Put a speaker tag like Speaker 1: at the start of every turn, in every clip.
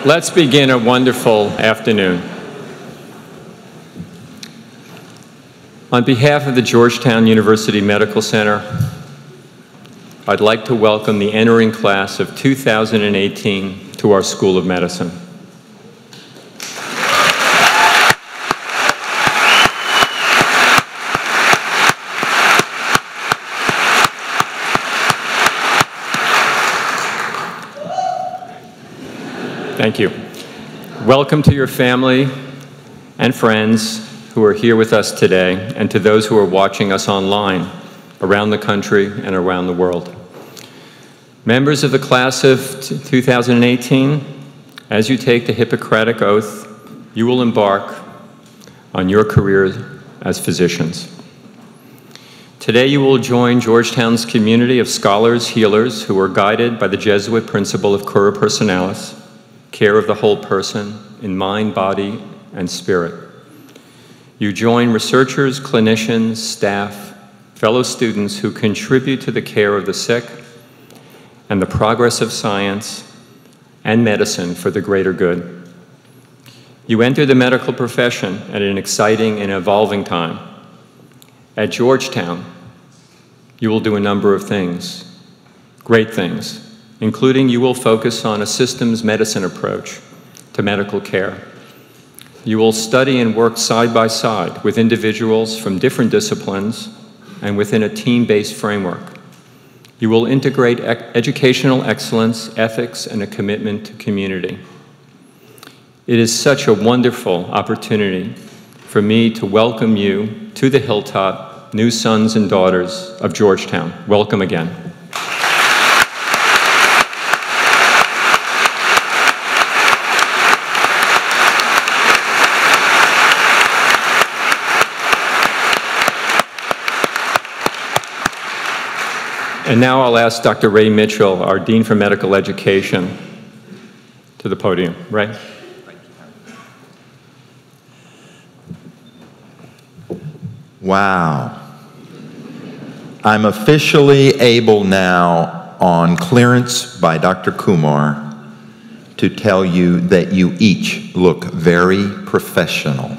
Speaker 1: Let's begin a wonderful afternoon. On behalf of the Georgetown University Medical Center, I'd like to welcome the entering class of 2018 to our School of Medicine. Thank you. Welcome to your family and friends who are here with us today, and to those who are watching us online around the country and around the world. Members of the class of 2018, as you take the Hippocratic Oath, you will embark on your careers as physicians. Today you will join Georgetown's community of scholars, healers, who are guided by the Jesuit principle of cura personalis, care of the whole person in mind, body, and spirit. You join researchers, clinicians, staff, fellow students who contribute to the care of the sick and the progress of science and medicine for the greater good. You enter the medical profession at an exciting and evolving time. At Georgetown, you will do a number of things, great things, including you will focus on a systems medicine approach to medical care. You will study and work side by side with individuals from different disciplines and within a team-based framework. You will integrate educational excellence, ethics, and a commitment to community. It is such a wonderful opportunity for me to welcome you to the Hilltop, new sons and daughters of Georgetown. Welcome again. And now I'll ask Dr. Ray Mitchell, our Dean for Medical Education, to the podium. Ray?
Speaker 2: Wow. I'm officially able now, on clearance by Dr. Kumar, to tell you that you each look very professional.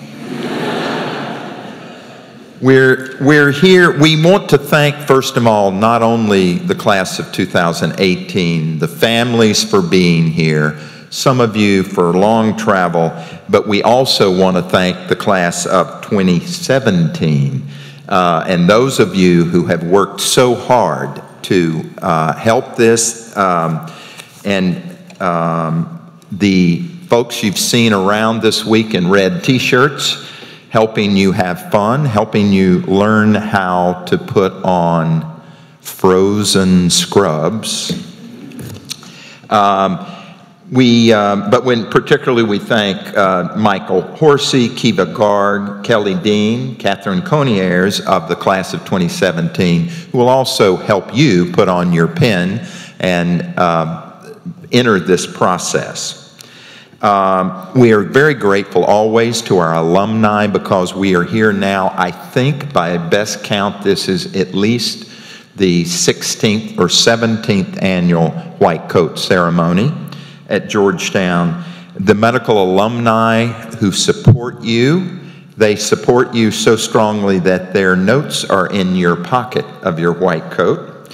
Speaker 2: We're here, we want to thank, first of all, not only the class of 2018, the families for being here, some of you for long travel, but we also want to thank the class of 2017, and those of you who have worked so hard to help this, and the folks you've seen around this week in red t-shirts, helping you have fun, helping you learn how to put on frozen scrubs. Particularly we thank Michael Horsey, Kiva Garg, Kelly Dean, Catherine Coniers of the class of 2017, who will also help you put on your pin and enter this process. We are very grateful always to our alumni because we are here now. I think by best count this is at least the 16th or 17th annual White Coat Ceremony at Georgetown. The medical alumni who support you, they support you so strongly that their notes are in your pocket of your white coat.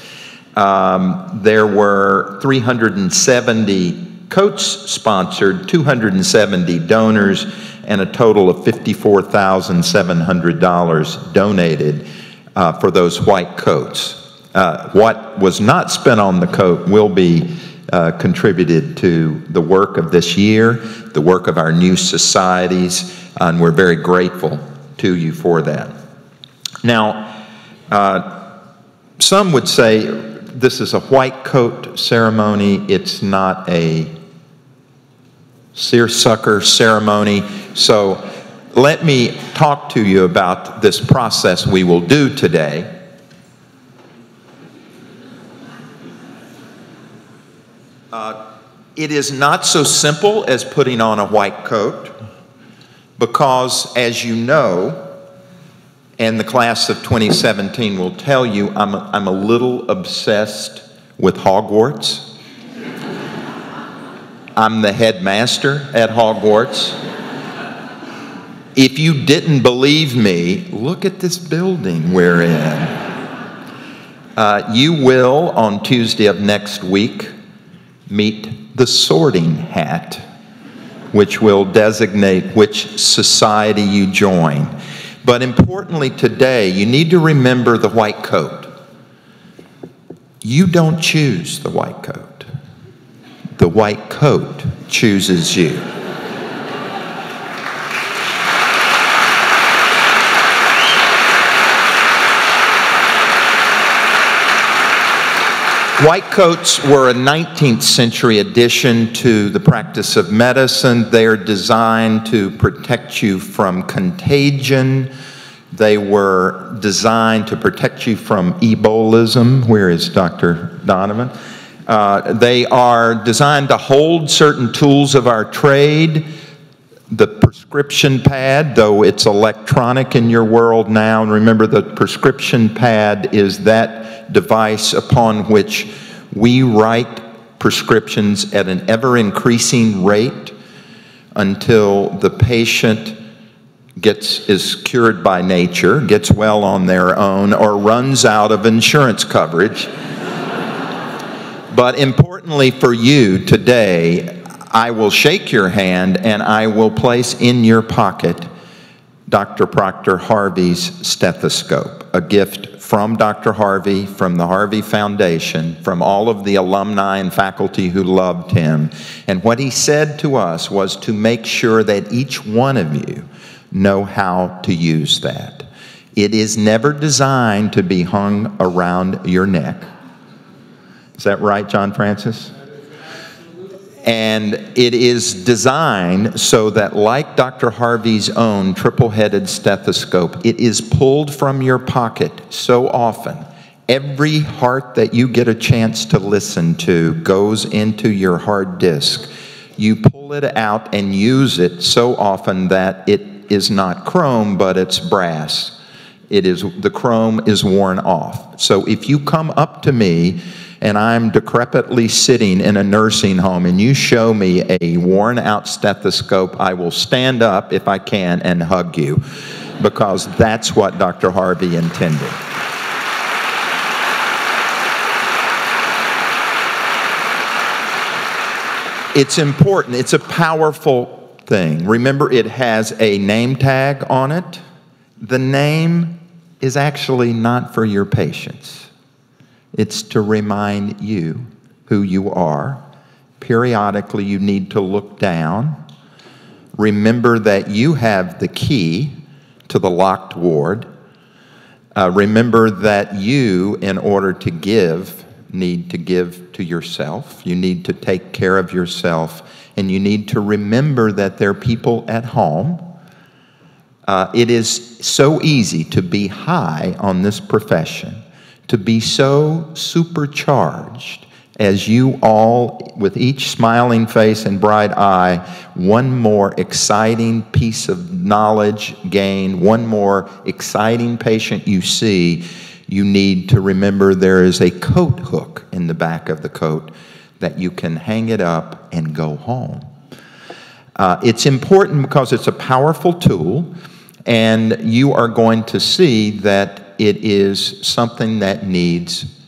Speaker 2: There were 370 coats sponsored, 270 donors, and a total of $54,700 donated for those white coats. What was not spent on the coat will be contributed to the work of this year, the work of our new societies, and we're very grateful to you for that. Now, some would say this is a white coat ceremony. It's not a seersucker ceremony. So let me talk to you about this process we will do today. It is not so simple as putting on a white coat because, as you know, and the class of 2017 will tell you, I'm a little obsessed with Hogwarts. I'm the headmaster at Hogwarts. If you didn't believe me, look at this building we're in. You will, on Tuesday of next week, meet the sorting hat, which will designate which society you join. But importantly today, you need to remember the white coat. You don't choose the white coat. The white coat chooses you. White coats were a 19th century addition to the practice of medicine. They are designed to protect you from contagion. They were designed to protect you from Ebolism. Where is Dr. Donovan? They are designed to hold certain tools of our trade. The prescription pad, though it's electronic in your world now, and remember the prescription pad is that device upon which we write prescriptions at an ever-increasing rate until the patient is cured by nature, gets well on their own, or runs out of insurance coverage. But importantly for you today, I will shake your hand and I will place in your pocket Dr. Proctor Harvey's stethoscope, a gift from Dr. Harvey, from the Harvey Foundation, from all of the alumni and faculty who loved him. And what he said to us was to make sure that each one of you know how to use that. It is never designed to be hung around your neck. Is that right, John Francis? And it is designed so that, like Dr. Harvey's own triple-headed stethoscope, it is pulled from your pocket so often. Every heart that you get a chance to listen to goes into your hard disk. You pull it out and use it so often that it is not chrome, but it's brass. The chrome is worn off. So if you come up to me and I'm decrepitly sitting in a nursing home and you show me a worn out stethoscope, I will stand up if I can and hug you, because that's what Dr. Harvey intended. It's important. It's a powerful thing. Remember, it has a name tag on it. The name is actually not for your patients. It's to remind you who you are. Periodically, you need to look down. Remember that you have the key to the locked ward. Remember that you, in order to give, need to give to yourself. You need to take care of yourself. And you need to remember that there are people at home. It is so easy to be high on this profession, to be so supercharged as you all, with each smiling face and bright eye, one more exciting piece of knowledge gained, one more exciting patient you see, you need to remember there is a coat hook in the back of the coat that you can hang it up and go home. It's important because it's a powerful tool, and you are going to see that it is something that needs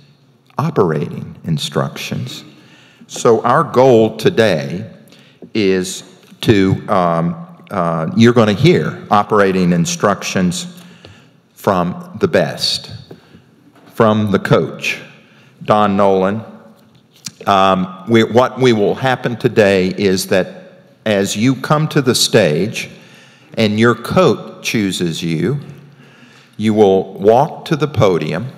Speaker 2: operating instructions. So our goal today is to, you're going to hear operating instructions from the best, from the coach, Don Nolan. What will happen today is that as you come to the stage and your coach chooses you, you will walk to the podium,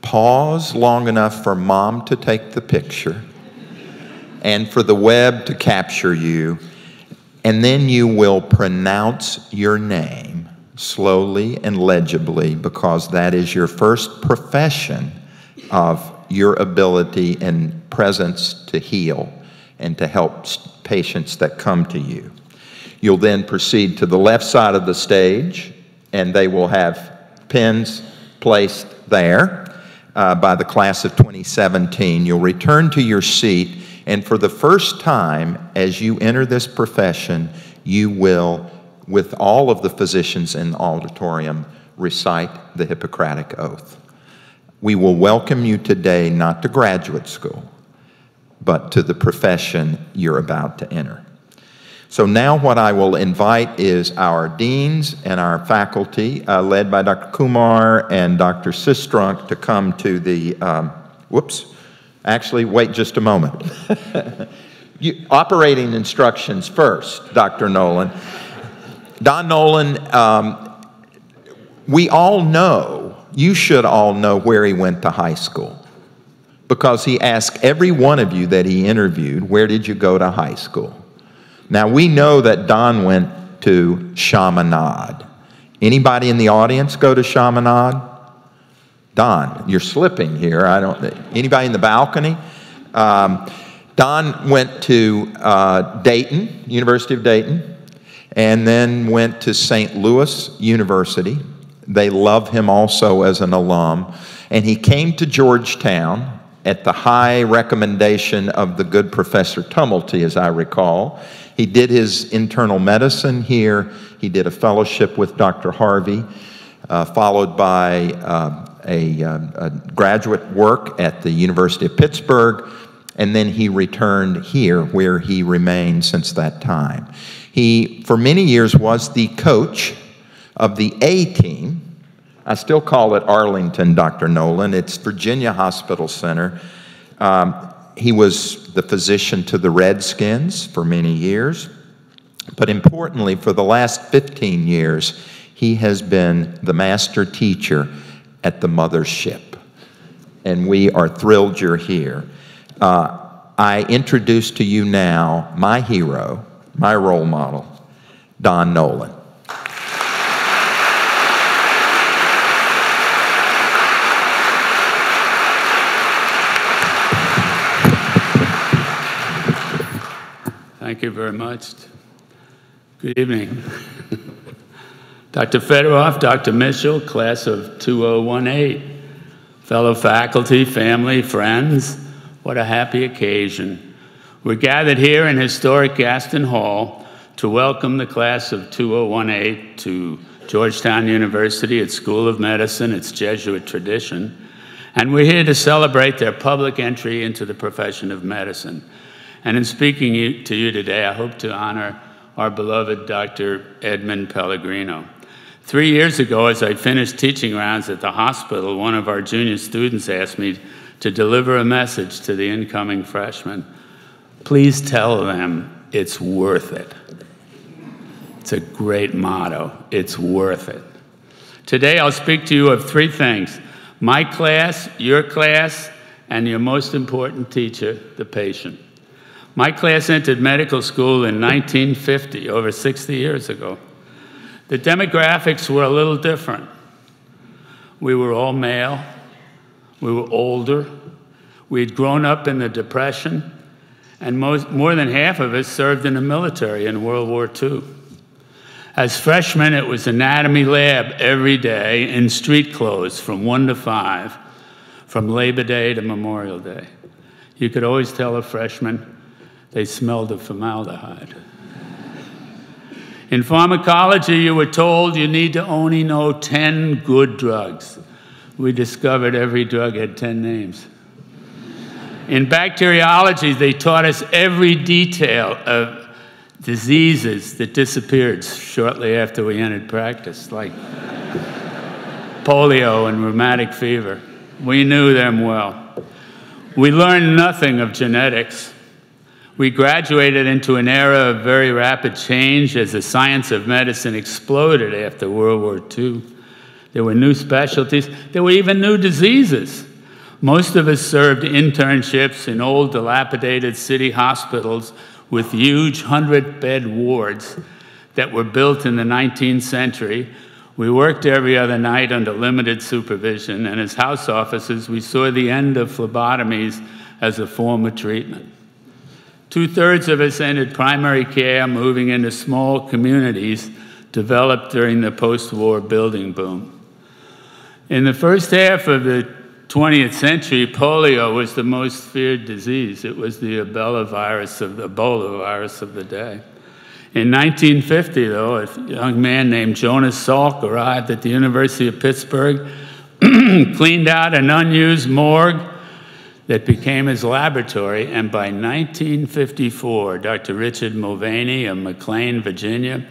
Speaker 2: pause long enough for mom to take the picture and for the web to capture you, and then you will pronounce your name slowly and legibly, because that is your first profession of your ability and presence to heal and to help patients that come to you. You'll then proceed to the left side of the stage, and they will have pins placed there by the class of 2017. You'll return to your seat, And for the first time, as you enter this profession, you will, with all of the physicians in the auditorium, recite the Hippocratic Oath. We will welcome you today not to graduate school, but to the profession you're about to enter. So now what I will invite is our deans and our faculty, led by Dr. Kumar and Dr. Sistrunk, to come to the, actually, wait just a moment. Operating instructions first, Dr. Nolan. Don Nolan, we all know, you should all know where he went to high school, because he asked every one of you that he interviewed, where did you go to high school? Now, we know that Don went to Chaminade. Anybody in the audience go to Chaminade? Don, you're slipping here. Anybody in the balcony? Don went to Dayton, University of Dayton, and then went to St. Louis University. They love him also as an alum. And he came to Georgetown at the high recommendation of the good Professor Tumulty, as I recall. He did his internal medicine here. He did a fellowship with Dr. Harvey, followed by a graduate work at the University of Pittsburgh, and then he returned here, where he remained since that time. He, for many years, was the coach of the A team. I still call it Arlington, Dr. Nolan. It's Virginia Hospital Center. He was the physician to the Redskins for many years. But importantly, for the last 15 years, he has been the master teacher at the mothership. And we are thrilled you're here. I introduce to you now my hero, my role model, Don Nolan.
Speaker 3: Thank you very much. Good evening. Dr. Fedorov, Dr. Mitchell, class of 2018, fellow faculty, family, friends, what a happy occasion. We're gathered here in historic Gaston Hall to welcome the class of 2018 to Georgetown University, its School of Medicine, its Jesuit tradition, and we're here to celebrate their public entry into the profession of medicine. And in speaking to you today, I hope to honor our beloved Dr. Edmund Pellegrino. 3 years ago, as I finished teaching rounds at the hospital, one of our junior students asked me to deliver a message to the incoming freshmen. Please tell them it's worth it. It's a great motto. It's worth it. Today, I'll speak to you of three things: my class, and your most important teacher, the patient. My class entered medical school in 1950, over 60 years ago. The demographics were a little different. We were all male. We were older. We had grown up in the Depression, and more than half of us served in the military in World War II. As freshmen, it was anatomy lab every day in street clothes from 1 to 5, from Labor Day to Memorial Day. You could always tell a freshman they smelled of formaldehyde. In pharmacology, you were told you need to only know 10 good drugs. We discovered every drug had 10 names. In bacteriology, they taught us every detail of diseases that disappeared shortly after we entered practice, like polio and rheumatic fever. We knew them well. We learned nothing of genetics. We graduated into an era of very rapid change as the science of medicine exploded after World War II. There were new specialties. There were even new diseases. Most of us served internships in old, dilapidated city hospitals with huge 100-bed wards that were built in the 19th century. We worked every other night under limited supervision, and as house officers, we saw the end of phlebotomies as a form of treatment. 2/3 of us entered primary care, moving into small communities developed during the post-war building boom. In the first half of the 20th century, polio was the most feared disease. It was the Ebola virus of the day. In 1950, though, a young man named Jonas Salk arrived at the University of Pittsburgh, cleaned out an unused morgue that became his laboratory, and by 1954, Dr. Richard Mulvaney of McLean, Virginia,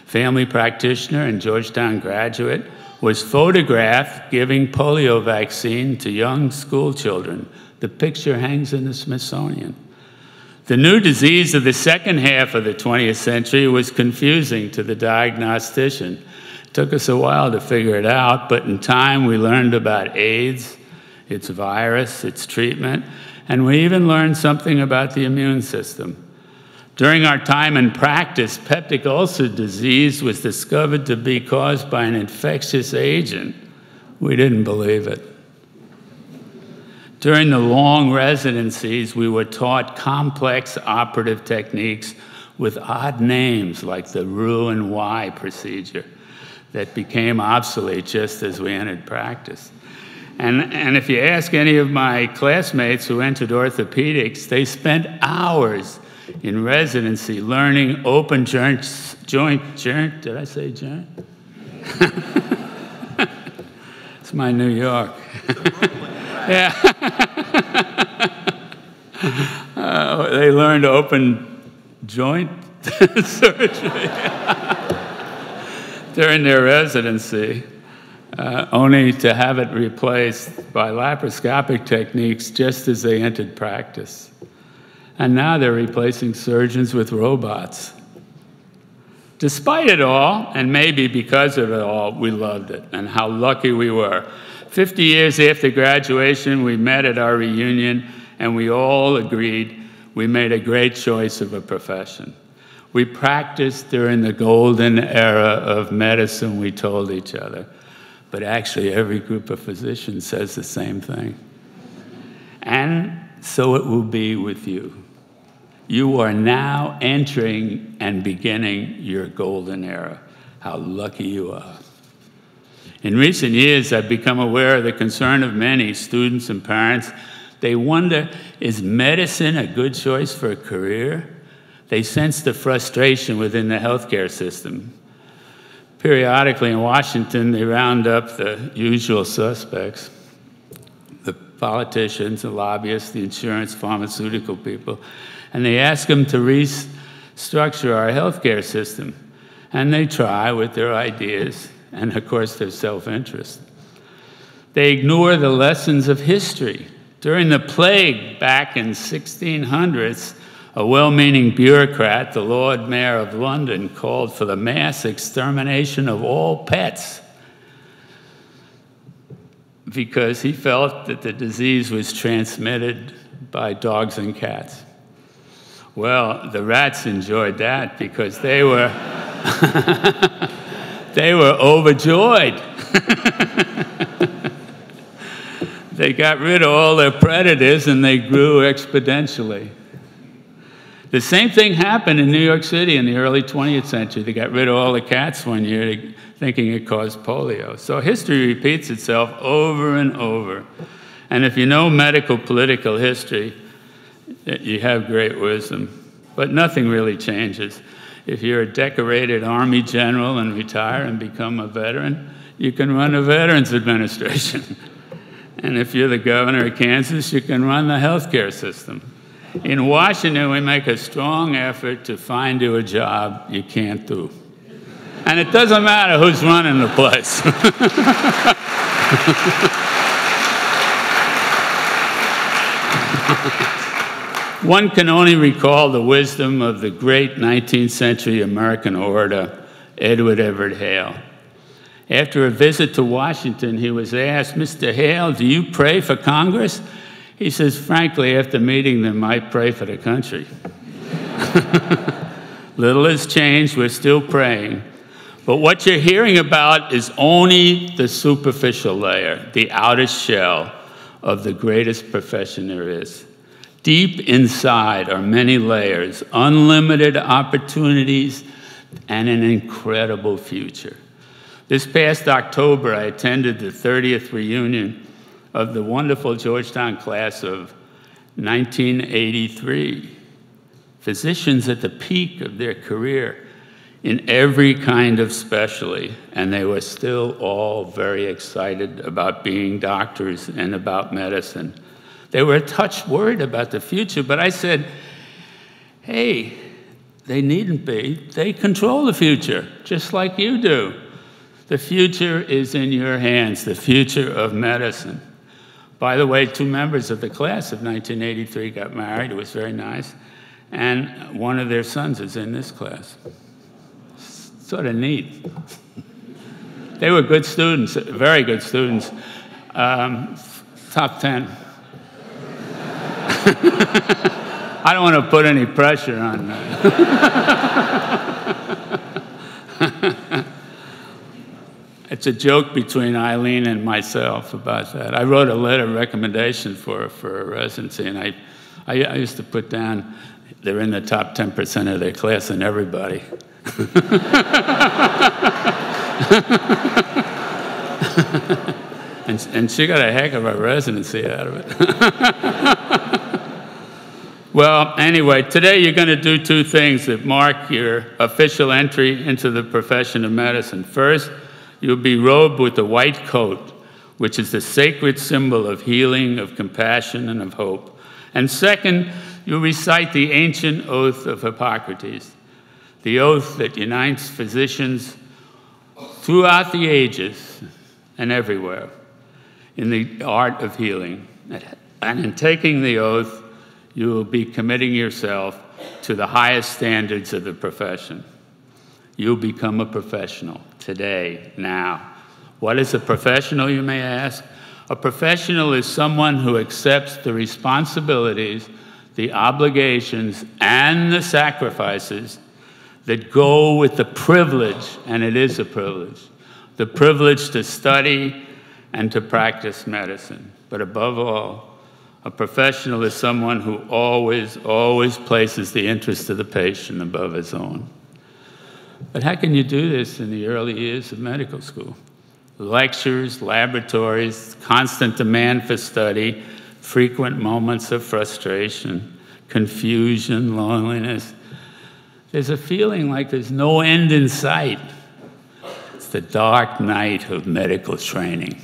Speaker 3: family practitioner and Georgetown graduate, was photographed giving polio vaccine to young school children. The picture hangs in the Smithsonian. The new disease of the second half of the 20th century was confusing to the diagnostician. It took us a while to figure it out, but in time we learned about AIDS, its virus, its treatment, and we even learned something about the immune system. During our time in practice, peptic ulcer disease was discovered to be caused by an infectious agent. We didn't believe it. During the long residencies, we were taught complex operative techniques with odd names like the Roux-en-Y procedure that became obsolete just as we entered practice. And if you ask any of my classmates who entered orthopedics, they spent hours in residency learning open joint, did I say joint? It's my New York. Yeah. They learned open joint surgery during their residency, only to have it replaced by laparoscopic techniques just as they entered practice. And now they're replacing surgeons with robots. Despite it all, and maybe because of it all, we loved it, and how lucky we were. 50 years after graduation, we met at our reunion, and we all agreed we made a great choice of a profession. We practiced during the golden era of medicine, we told each other. But actually, every group of physicians says the same thing. And so it will be with you. You are now entering and beginning your golden era. How lucky you are. In recent years, I've become aware of the concern of many students and parents. They wonder, is medicine a good choice for a career? They sense the frustration within the healthcare system. Periodically in Washington, they round up the usual suspects, the politicians, the lobbyists, the insurance, pharmaceutical people, and they ask them to restructure our healthcare system. And they try with their ideas, and of course their self-interest. They ignore the lessons of history. During the plague back in 1600s, a well-meaning bureaucrat, the Lord Mayor of London, called for the mass extermination of all pets because he felt that the disease was transmitted by dogs and cats. Well, the rats enjoyed that because they were they were overjoyed. They got rid of all their predators and they grew exponentially. The same thing happened in New York City in the early 20th century. They got rid of all the cats one year thinking it caused polio. So history repeats itself over and over. And if you know medical political history, you have great wisdom. But nothing really changes. If you're a decorated Army general and retire and become a veteran, you can run a Veterans Administration. And if you're the governor of Kansas, you can run the healthcare system. In Washington, we make a strong effort to find you a job you can't do. And it doesn't matter who's running the place. One can only recall the wisdom of the great 19th century American orator, Edward Everett Hale. After a visit to Washington, he was asked, "Mr. Hale, do you pray for Congress?" He says, "Frankly, after meeting them, I pray for the country." Little has changed, we're still praying. But what you're hearing about is only the superficial layer, the outer shell of the greatest profession there is. Deep inside are many layers, unlimited opportunities, and an incredible future. This past October, I attended the 30th reunion of the wonderful Georgetown class of 1983. Physicians at the peak of their career in every kind of specialty, and they were still all very excited about being doctors and about medicine. They were a touch worried about the future, but I said, hey, they needn't be. They control the future, just like you do. The future is in your hands, the future of medicine. By the way, 2 members of the class of 1983 got married. It was very nice. And one of their sons is in this class. Sort of neat. They were good students, very good students. Top 10. I don't want to put any pressure on that. It's a joke between Eileen and myself about that. I wrote a letter of recommendation for a residency, and I used to put down they're in the top 10% of their class and everybody. and she got a heck of a residency out of it. Well, anyway, today you're going to do 2 things that mark your official entry into the profession of medicine. First, you'll be robed with the white coat, which is the sacred symbol of healing, of compassion, and of hope. And second, you'll recite the ancient oath of Hippocrates, the oath that unites physicians throughout the ages and everywhere in the art of healing. And in taking the oath, you will be committing yourself to the highest standards of the profession. You'll become a professional today, now. What is a professional, you may ask? A professional is someone who accepts the responsibilities, the obligations, and the sacrifices that go with the privilege, and it is a privilege, the privilege to study and to practice medicine. But above all, a professional is someone who always places the interest of the patient above his own. But how can you do this in the early years of medical school? Lectures, laboratories, constant demand for study, frequent moments of frustration, confusion, loneliness. There's a feeling like there's no end in sight. It's the dark night of medical training.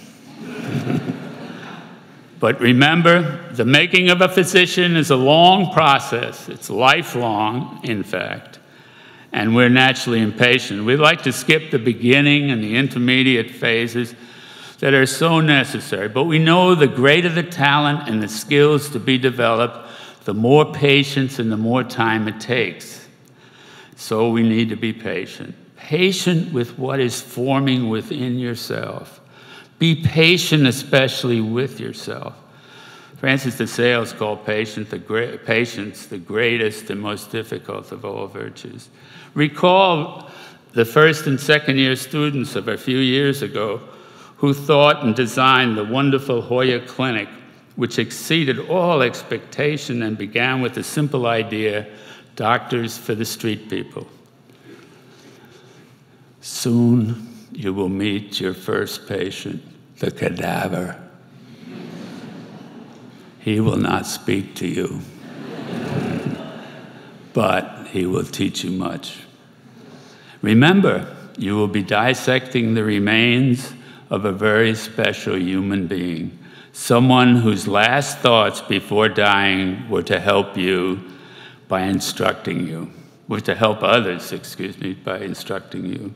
Speaker 3: But remember, the making of a physician is a long process. It's lifelong, in fact. And we're naturally impatient. We like to skip the beginning and the intermediate phases that are so necessary. But we know the greater the talent and the skills to be developed, the more patience and the more time it takes. So we need to be patient. Patient with what is forming within yourself. Be patient, especially with yourself. Francis de Sales called patience the greatest and most difficult of all virtues. Recall the 1st and 2nd year students of a few years ago who thought and designed the wonderful Hoya Clinic, which exceeded all expectation and began with the simple idea, doctors for the street people. Soon, you will meet your first patient, the cadaver. He will not speak to you, but he will teach you much. Remember, you will be dissecting the remains of a very special human being, someone whose last thoughts before dying were to help you by instructing you, were to help others, by instructing you.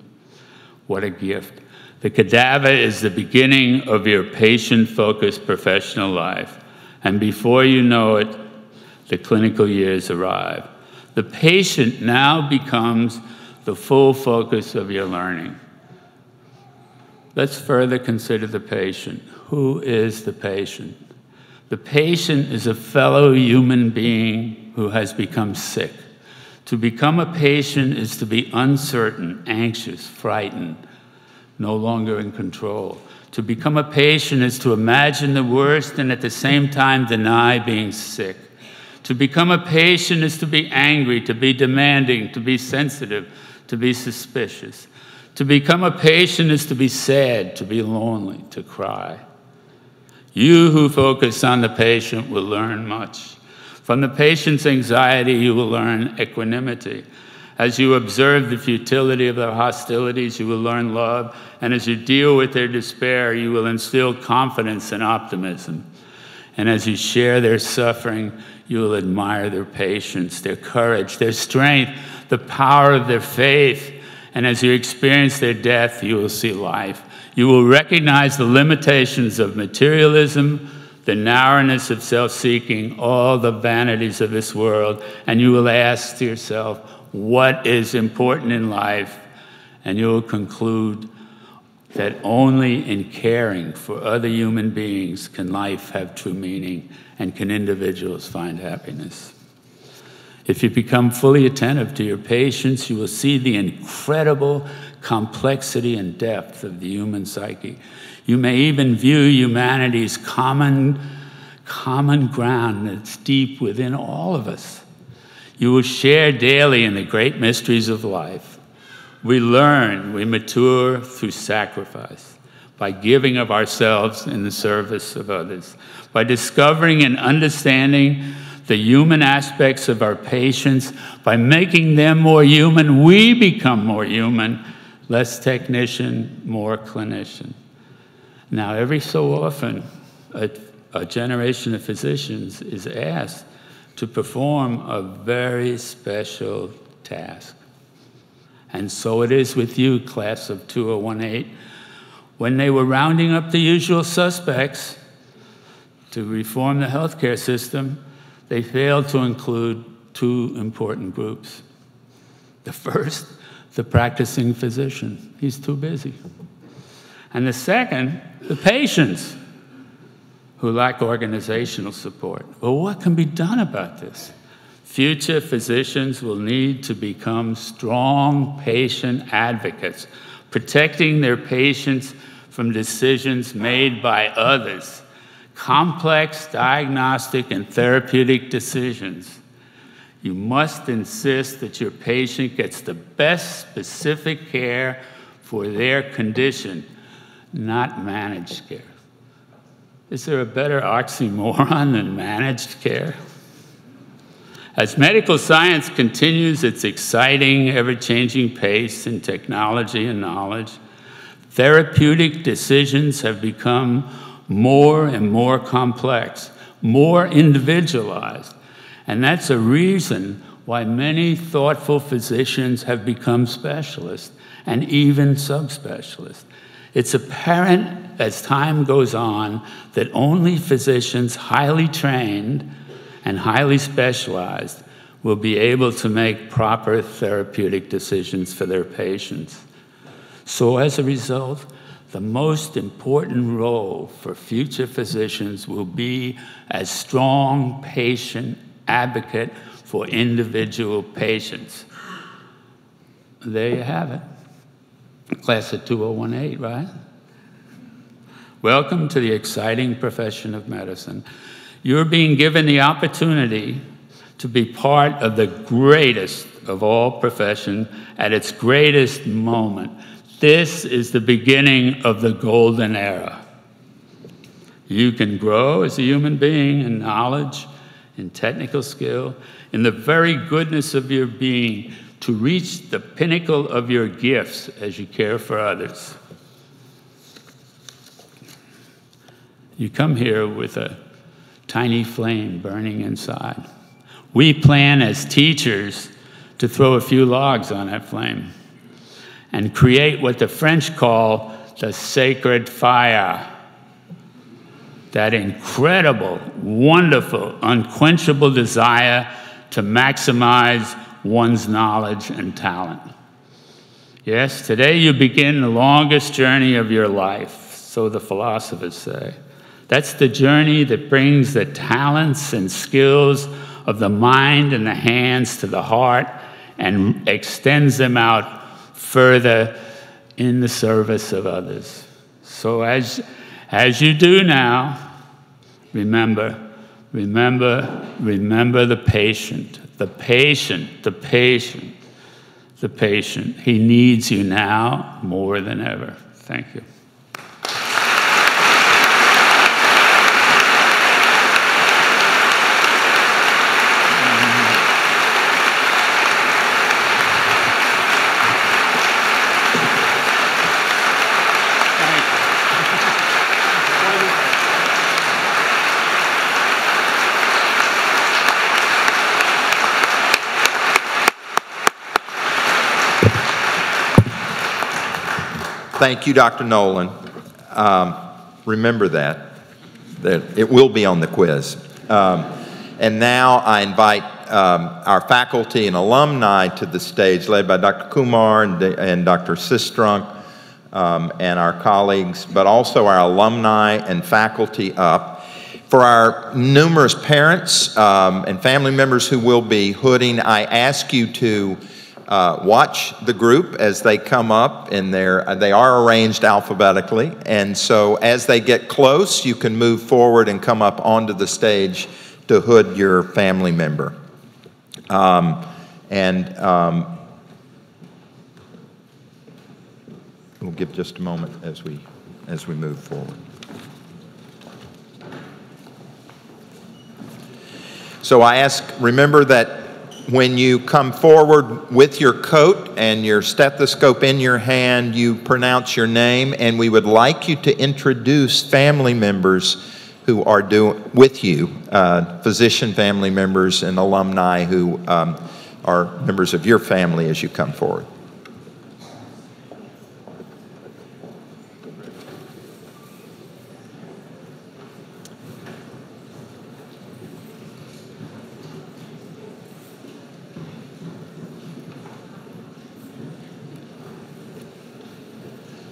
Speaker 3: What a gift. The cadaver is the beginning of your patient-focused professional life. And before you know it, the clinical years arrive. The patient now becomes the full focus of your learning. Let's further consider the patient. Who is the patient? The patient is a fellow human being who has become sick. To become a patient is to be uncertain, anxious, frightened, no longer in control. To become a patient is to imagine the worst and at the same time deny being sick. To become a patient is to be angry, to be demanding, to be sensitive, to be suspicious. To become a patient is to be sad, to be lonely, to cry. You who focus on the patient will learn much. From the patient's anxiety, you will learn equanimity. As you observe the futility of their hostilities, you will learn love. And as you deal with their despair, you will instill confidence and optimism. And as you share their suffering, you will admire their patience, their courage, their strength, the power of their faith. And as you experience their death, you will see life. You will recognize the limitations of materialism, the narrowness of self-seeking, all the vanities of this world, and you will ask to yourself, what is important in life? And you will conclude that only in caring for other human beings can life have true meaning and can individuals find happiness. If you become fully attentive to your patients, you will see the incredible complexity and depth of the human psyche. You may even view humanity's common ground that's deep within all of us. You will share daily in the great mysteries of life. We learn, we mature through sacrifice, by giving of ourselves in the service of others, by discovering and understanding the human aspects of our patients. By making them more human, we become more human, less technician, more clinician. Now, every so often, a generation of physicians is asked to perform a very special task. And so it is with you, class of 2018. When they were rounding up the usual suspects to reform the healthcare system, they failed to include two important groups. The first, the practicing physician. He's too busy. And the second, the patients, who lack organizational support. Well, what can be done about this? Future physicians will need to become strong patient advocates, protecting their patients from decisions made by others, complex diagnostic and therapeutic decisions. You must insist that your patient gets the best specific care for their condition, not managed care. Is there a better oxymoron than managed care? As medical science continues its exciting, ever-changing pace in technology and knowledge, therapeutic decisions have become more and more complex, more individualized. And that's a reason why many thoughtful physicians have become specialists and even subspecialists. It's apparent as time goes on that only physicians highly trained and highly specialized will be able to make proper therapeutic decisions for their patients. So as a result, the most important role for future physicians will be as strong patient advocate for individual patients. There you have it. Class of 2018, right? Welcome to the exciting profession of medicine. You're being given the opportunity to be part of the greatest of all profession at its greatest moment. This is the beginning of the golden era. You can grow as a human being in knowledge, in technical skill, in the very goodness of your being, to reach the pinnacle of your gifts as you care for others. You come here with a tiny flame burning inside. We plan as teachers to throw a few logs on that flame and create what the French call the sacred fire. That incredible, wonderful, unquenchable desire to maximize one's knowledge and talent. Yes, today you begin the longest journey of your life, so the philosophers say. That's the journey that brings the talents and skills of the mind and the hands to the heart and extends them out further in the service of others. So as you do now, remember the patient. The patient, the patient, the patient. He needs you now more than ever. Thank you.
Speaker 2: Thank you, Dr. Nolan. Remember that it will be on the quiz. And now I invite our faculty and alumni to the stage, led by Dr. Kumar and Dr. Sistrunk, and our colleagues, but also our alumni and faculty up. For our numerous parents and family members who will be hooding, I ask you to watch the group as they come up, and they are arranged alphabetically. And so as they get close, you can move forward and come up onto the stage to hood your family member. We'll give just a moment as we move forward. So I remember that when you come forward with your coat and your stethoscope in your hand, you pronounce your name, and we would like you to introduce family members who are with you, physician family members and alumni who are members of your family as you come forward.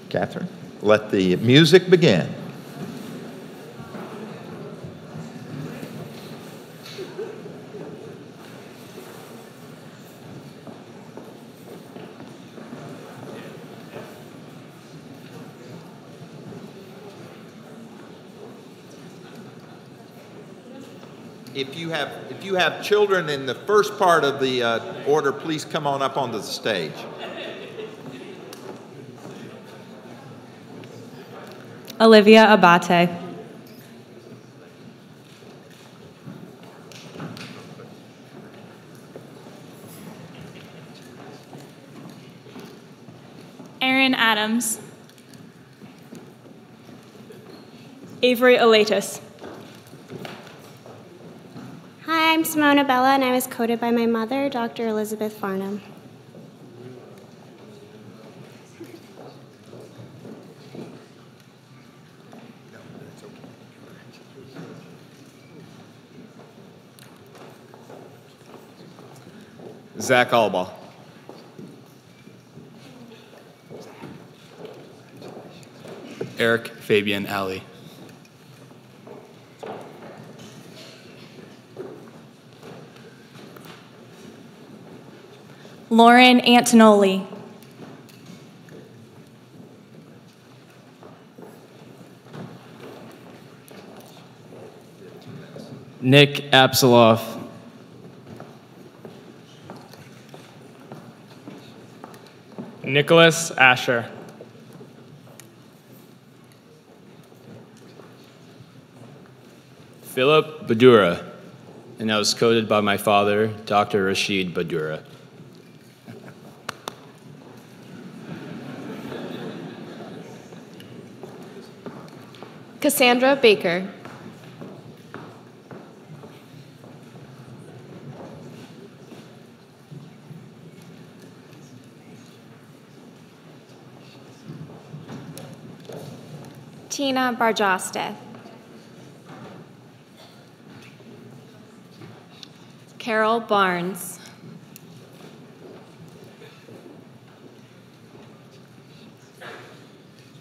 Speaker 2: Catherine, let the music begin. If you have children in the first part of the order, please come on up onto the stage.
Speaker 4: Olivia Abate.
Speaker 5: Aaron Adams. Avery Elatus.
Speaker 6: Hi, I'm Simona Bella, and I was coded by my mother, Dr. Elizabeth Farnham.
Speaker 7: Zach Alba.
Speaker 8: Eric Fabian Alley.
Speaker 5: Lauren Antonoli.
Speaker 9: Nick Apsaloff.
Speaker 10: Nicholas Asher.
Speaker 8: Philip Badura, and I was coded by my father, Dr. Rashid Badura.
Speaker 11: Cassandra Baker.
Speaker 6: Tina Barjoste.
Speaker 11: Carol Barnes.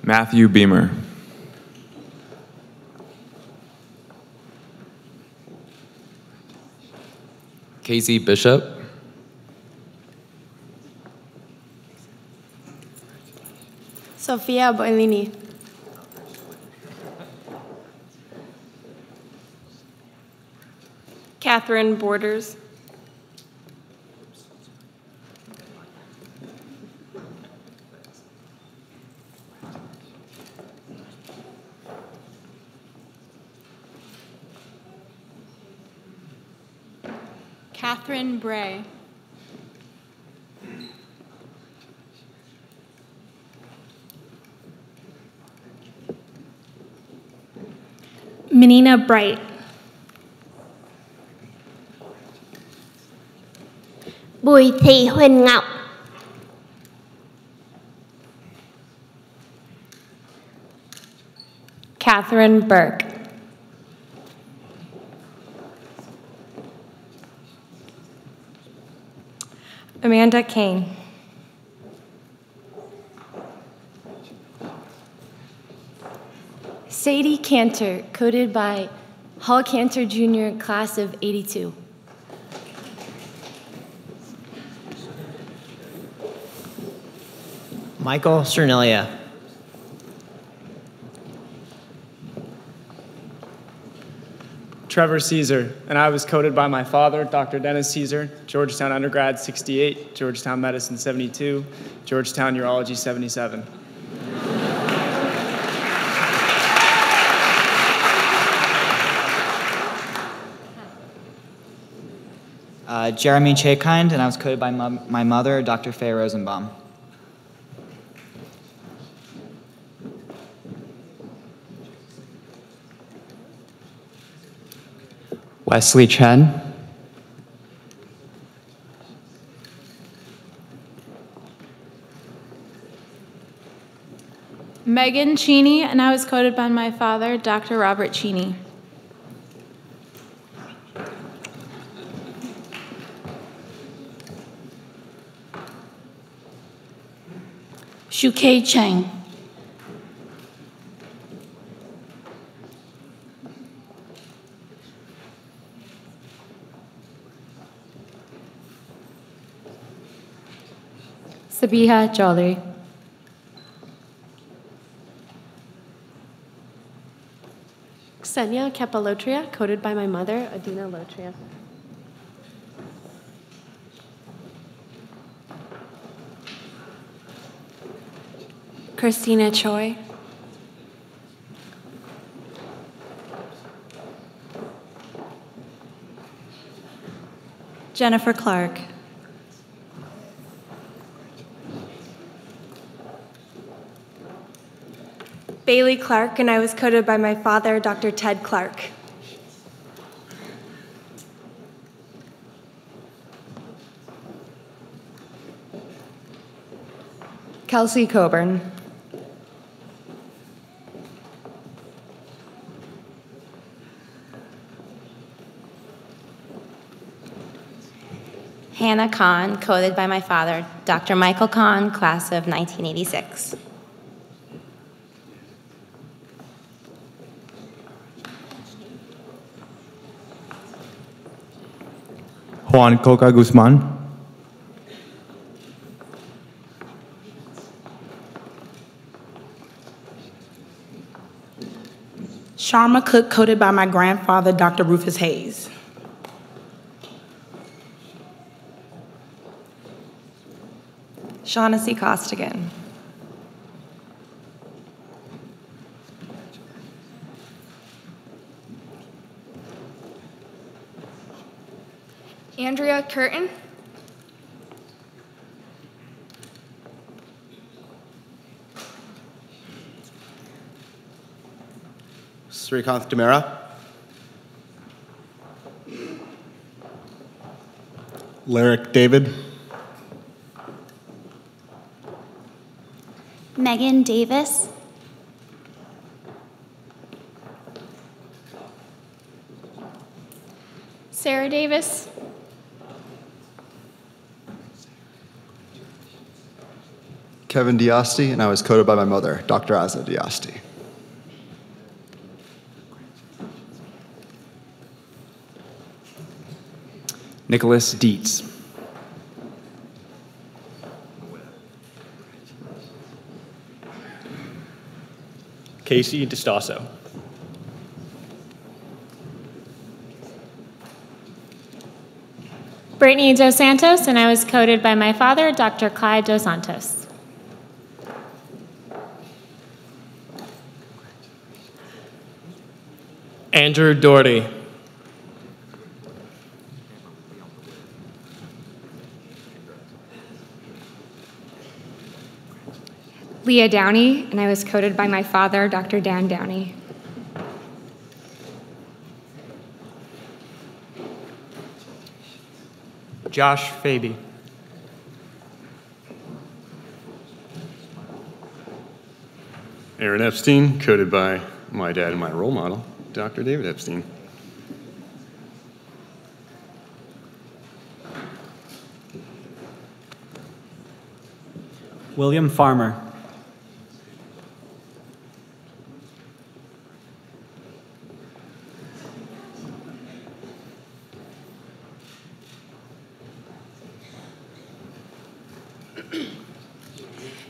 Speaker 12: Matthew Beamer.
Speaker 9: Casey Bishop.
Speaker 6: Sophia Boilini.
Speaker 11: Catherine Borders.
Speaker 5: Catherine Bray.
Speaker 6: Menina Bright.
Speaker 13: Bùi Thị Huỳnh Ngọc.
Speaker 11: Catherine Burke.
Speaker 4: Amanda Kane.
Speaker 11: Sadie Cantor, coded by Hall Cantor Jr., class of 82.
Speaker 7: Michael Cernelia.
Speaker 10: Trevor Caesar, and I was coded by my father, Dr. Dennis Caesar, Georgetown undergrad 68, Georgetown medicine 72, Georgetown urology 77.
Speaker 7: Jeremy Chaykind, and I was coded by my mother, Dr. Faye Rosenbaum.
Speaker 9: Wesley Chen.
Speaker 5: Megan Cheney, and I was coded by my father, Dr. Robert Cheney.
Speaker 12: Shukai Chang.
Speaker 11: Sabiha Chaudhry.
Speaker 13: Ksenia Kapalotria, coded by my mother, Adina Lotria.
Speaker 14: Christina Choi.
Speaker 4: Jennifer Clark.
Speaker 5: Bailey Clark, and I was coded by my father, Dr. Ted Clark.
Speaker 11: Kelsey Coburn.
Speaker 15: Hannah Kahn, coded by my father, Dr. Michael Kahn, class of 1986.
Speaker 16: Juan Coca Guzman.
Speaker 17: Sharma Cook, coded by my grandfather, Dr. Rufus Hayes.
Speaker 4: Shaughnessy Costigan.
Speaker 5: Andrea Curtin.
Speaker 18: Srikanth Demira.
Speaker 19: Lyric David.
Speaker 6: Megan Davis.
Speaker 5: Sarah Davis.
Speaker 20: Kevin Diasti, and I was coded by my mother, Dr. Asna Diasti.
Speaker 9: Nicholas Dietz.
Speaker 21: Casey DeStasso.
Speaker 5: Brittany Dos Santos, and I was coded by my father, Dr. Clyde Dos Santos.
Speaker 8: Andrew Doherty.
Speaker 11: Leah Downey, and I was coded by my father, Dr. Dan Downey.
Speaker 10: Josh Faby.
Speaker 22: Aaron Epstein, coded by
Speaker 12: my dad and my role model, Dr. David Epstein.
Speaker 14: William Farmer.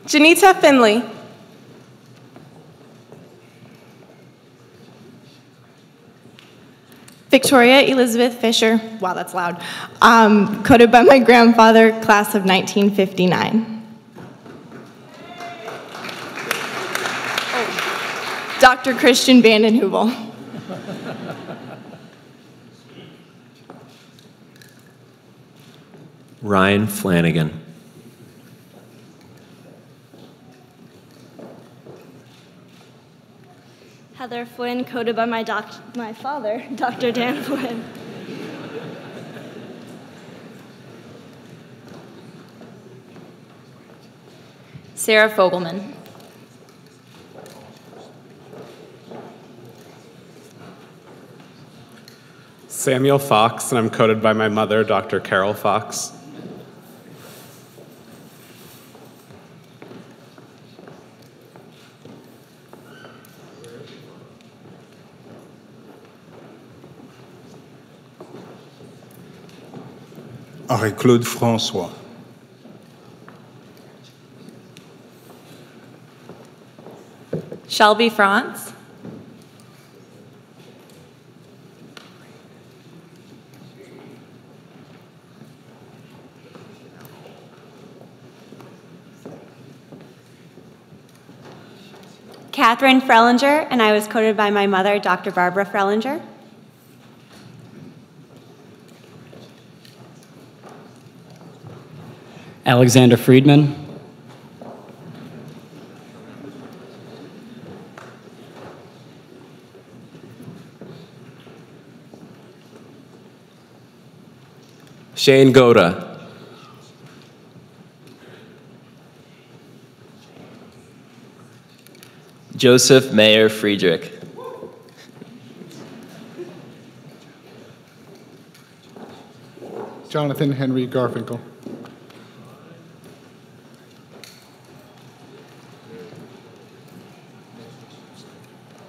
Speaker 22: Janita Finley.
Speaker 23: Victoria Elizabeth Fisher. Wow, that's loud. Coded by my grandfather, class of 1959. Dr. Christian Vandenheuvel.
Speaker 24: Ryan Flanagan.
Speaker 25: Heather Flynn, coded by my father, Dr. Dan Flynn.
Speaker 26: Sarah Fogelman.
Speaker 27: Samuel Fox, and I'm coded by my mother, Dr. Carol Fox.
Speaker 19: Henri-Claude François.
Speaker 26: Shelby France.
Speaker 28: Catherine Frelinger, and I was coded by my mother, Dr. Barbara Frelinger.
Speaker 14: Alexander Friedman.
Speaker 24: Shane Goda.
Speaker 8: Joseph Mayer Friedrich.
Speaker 19: Jonathan Henry Garfinkel.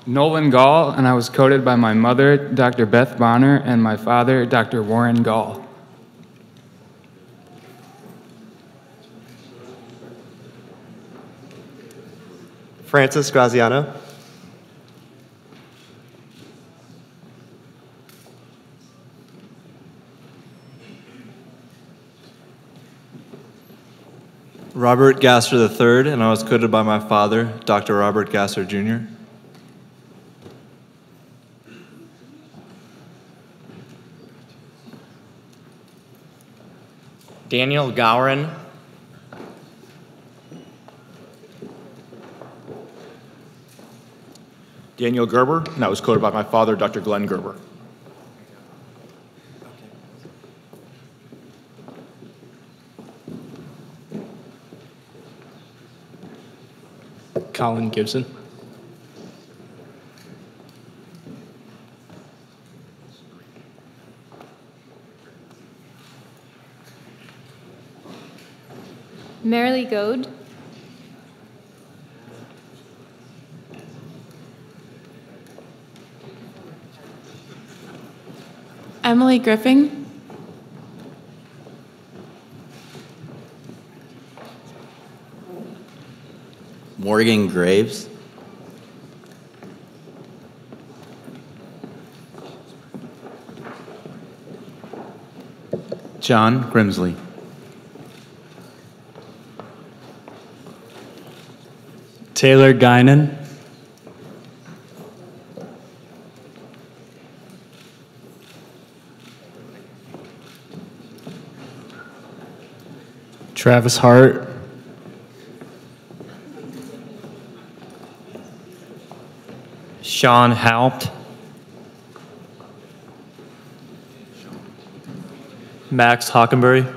Speaker 9: Nolan Gall, and I was coded by my mother, Dr. Beth Bonner, and my father, Dr. Warren Gall.
Speaker 18: Francis Graziano.
Speaker 29: Robert Gasser III, and I was coded by my father, Dr. Robert Gasser Jr.
Speaker 8: Daniel Gowron.
Speaker 30: Daniel Gerber, and that was coded by my father, Dr. Glenn Gerber.
Speaker 21: Colin Gibson.
Speaker 26: Marilee Goad.
Speaker 17: Emily Griffin.
Speaker 8: Morgan Graves.
Speaker 9: John Grimsley.
Speaker 14: Taylor Guinan.
Speaker 21: Travis Hart.
Speaker 8: Sean Haupt.
Speaker 21: Max Hockenberry.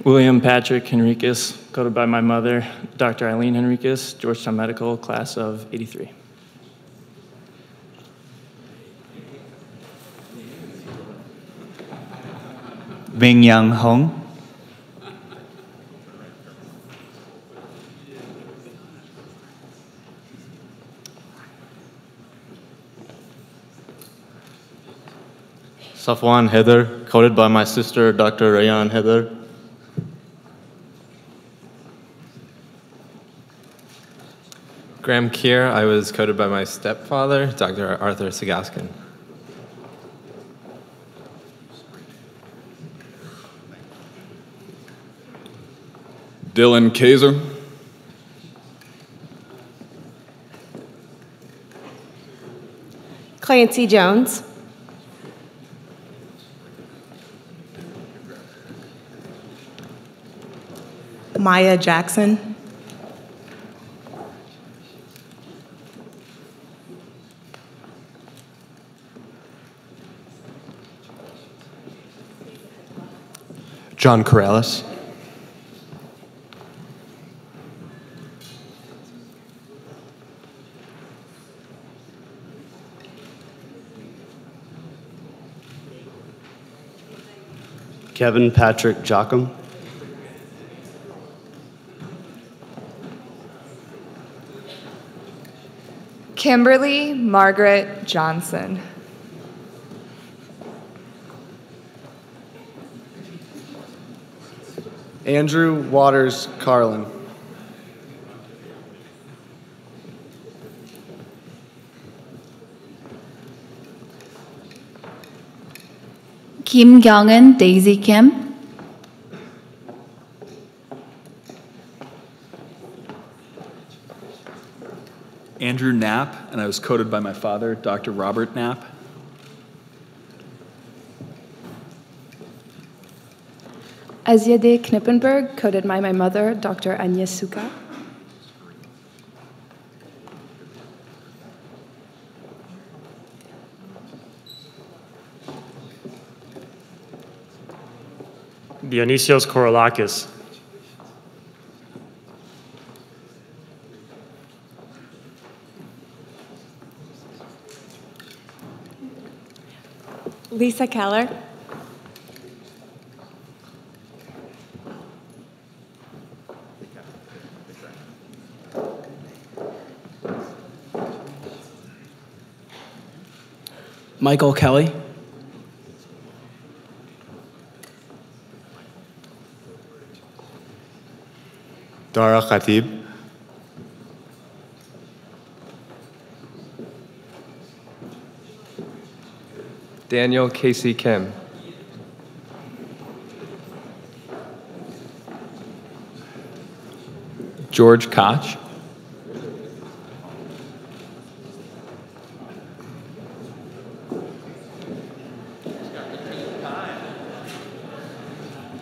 Speaker 10: William Patrick Henriquez, coded by my mother, Dr. Eileen Henriquez, Georgetown Medical, class of '83.
Speaker 1: Vinh Young Hong.
Speaker 2: Safwan Heather, coded by my sister, Dr. Rayan Heather.
Speaker 8: Graham Keir, I was coded by my stepfather, Dr. Arthur Segaskin.
Speaker 30: Dylan Kaiser.
Speaker 22: Clancy Jones.
Speaker 17: Maya Jackson.
Speaker 18: John Corrales.
Speaker 3: Kevin Patrick Jockum.
Speaker 4: Kimberly Margaret Johnson.
Speaker 30: Andrew Waters Carlin.
Speaker 26: Kim Kyung-eun Daisy Kim.
Speaker 6: Andrew Knapp, and I was coded by my father, Dr. Robert Knapp.
Speaker 23: Aziade Knippenberg, coded by my mother, Dr. Agnes Suka.
Speaker 21: Dionysios Korolakis.
Speaker 22: Lisa Keller.
Speaker 14: Michael Kelly.
Speaker 2: Dara Khatib.
Speaker 7: Daniel Casey Kim.
Speaker 8: George Koch.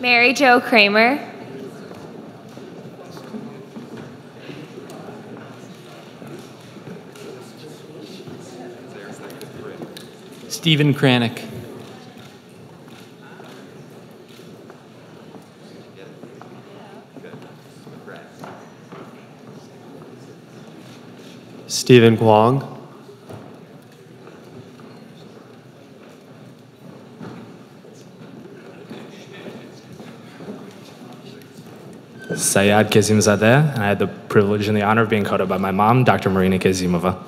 Speaker 26: Mary Jo Kramer.
Speaker 10: Stephen Kranick.
Speaker 21: Stephen Kwong.
Speaker 13: Sayad Kazimzadeh, and I had the privilege and the honor of being coded by my mom, Dr. Marina Kazimova.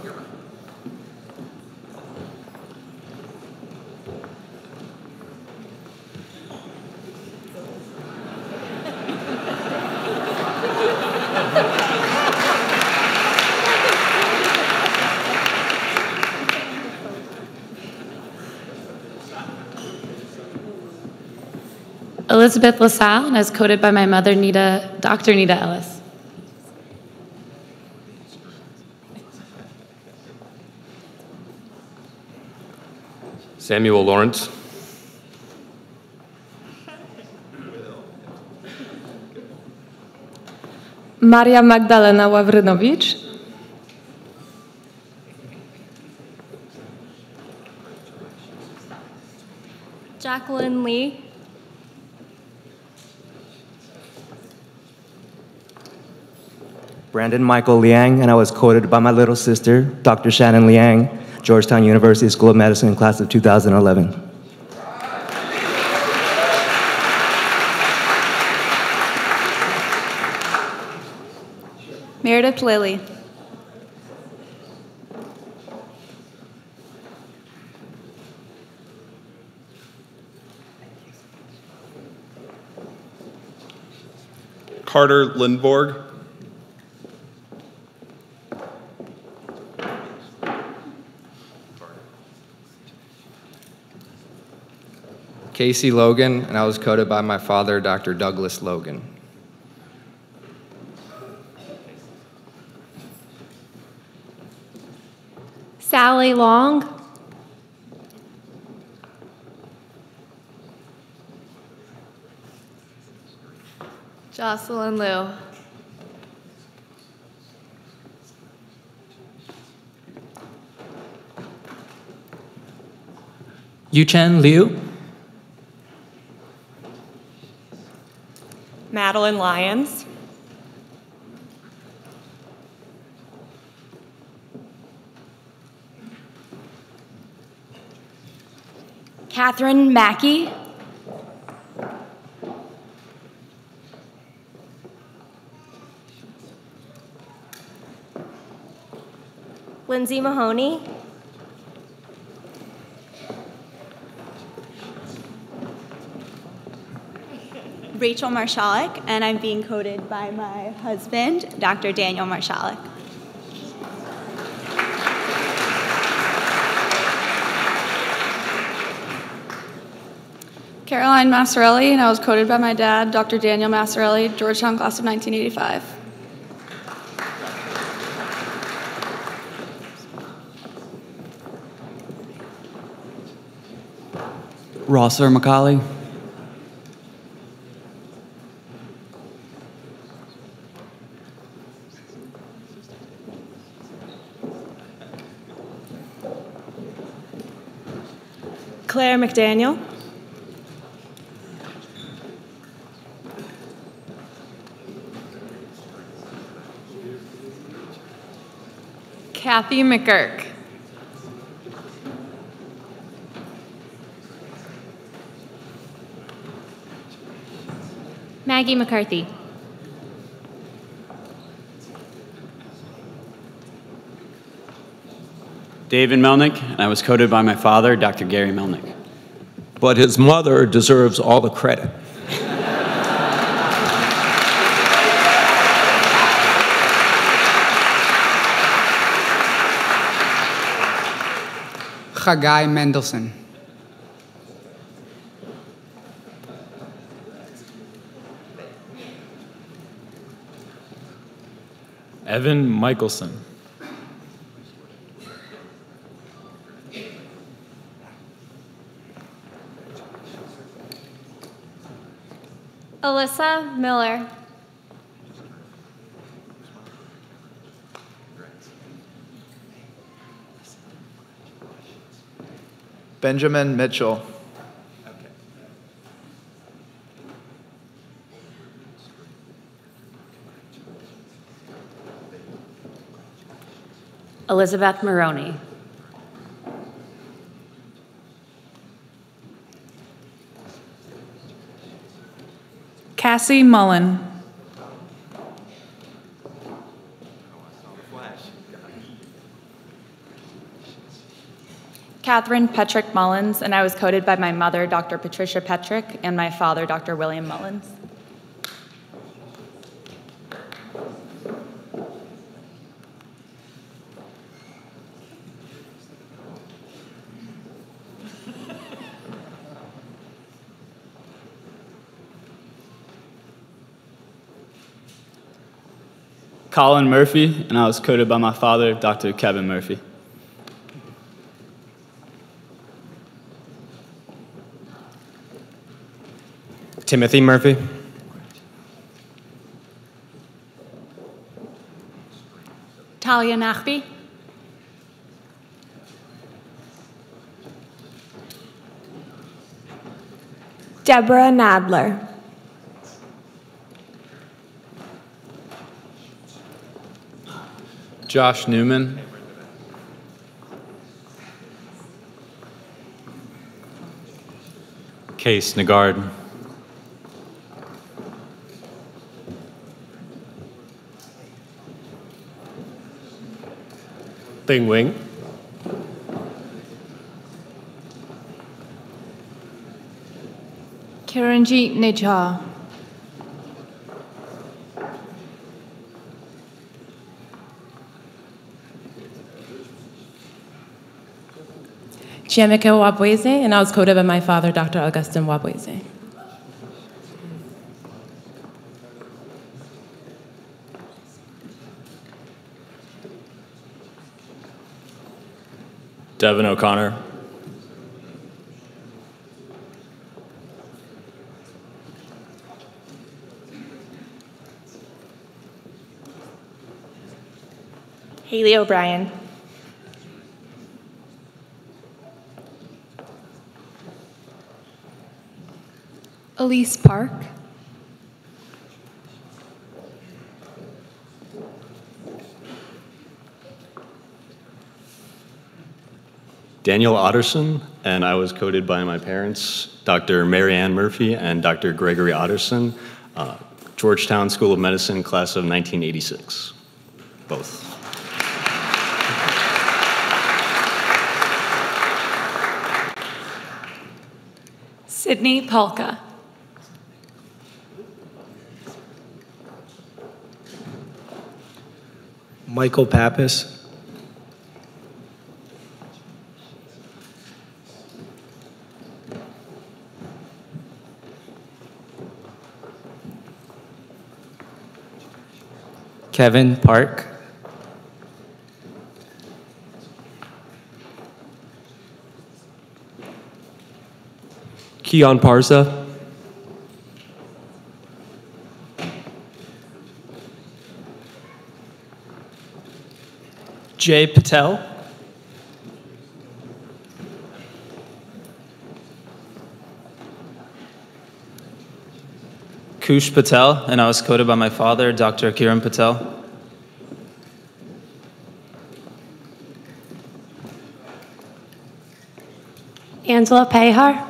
Speaker 26: Elizabeth LaSalle, and I was coded by my mother, Dr. Nita Ellis.
Speaker 24: Samuel Lawrence.
Speaker 22: Maria Magdalena Ławrynowicz.
Speaker 25: Jacqueline Lee.
Speaker 5: Brandon Michael Liang, and I was coded by my little sister, Dr. Shannon Liang, Georgetown University School of Medicine, class of 2011.
Speaker 11: Meredith Lilly.
Speaker 6: Carter Lindborg.
Speaker 7: Casey Logan, and I was coded by my father, Dr. Douglas Logan.
Speaker 22: Sally Long.
Speaker 4: Jocelyn Liu.
Speaker 12: Yuchen Liu.
Speaker 22: Madeline Lyons. Catherine Mackey.
Speaker 25: Lindsay Mahoney.
Speaker 23: Rachel Marshalik, and I'm being coded by my husband, Dr. Daniel Marshalik.
Speaker 22: Caroline Massarelli, and I was coded by my dad, Dr. Daniel Massarelli, Georgetown class of 1985.
Speaker 12: Rosser McCauley.
Speaker 22: Claire McDaniel. Kathy McGurk.
Speaker 26: Maggie McCarthy.
Speaker 14: David Melnick, and I was coded by my father, Dr. Gary Melnick.
Speaker 15: But his mother deserves all the credit.
Speaker 9: Chagai Mendelson.
Speaker 16: Evan Michelson.
Speaker 22: Alyssa Miller.
Speaker 1: Benjamin Mitchell.
Speaker 26: Elizabeth Maroney.
Speaker 22: Cassie Mullen. Catherine Petrick Mullins, and I was coded by my mother, Dr. Patricia Petrick, and my father, Dr. William Mullins.
Speaker 10: Colin Murphy, and I was coded by my father, Dr. Kevin Murphy.
Speaker 7: Timothy Murphy.
Speaker 22: Talia Nachby. Deborah Nadler.
Speaker 16: Josh Newman.
Speaker 3: Case Nagard.
Speaker 21: Thing Wing.
Speaker 11: Kiranjit Nechar.
Speaker 17: Chiamaka Wabweze, and I was coded by my father, Dr. Augustin Wabweze.
Speaker 16: Devin O'Connor.
Speaker 23: Haley O'Brien.
Speaker 4: Elise Park.
Speaker 3: Daniel Otterson, and I was coded by my parents, Dr. Mary Ann Murphy and Dr. Gregory Otterson, Georgetown School of Medicine, class of 1986, both.
Speaker 26: Sydney Polka.
Speaker 18: Michael Pappas.
Speaker 12: Kevin Park.
Speaker 21: Keon Parsa.
Speaker 10: Jay Patel.
Speaker 1: Kush Patel, and I was coded by my father, Dr. Kiran Patel.
Speaker 26: Angela Pahar.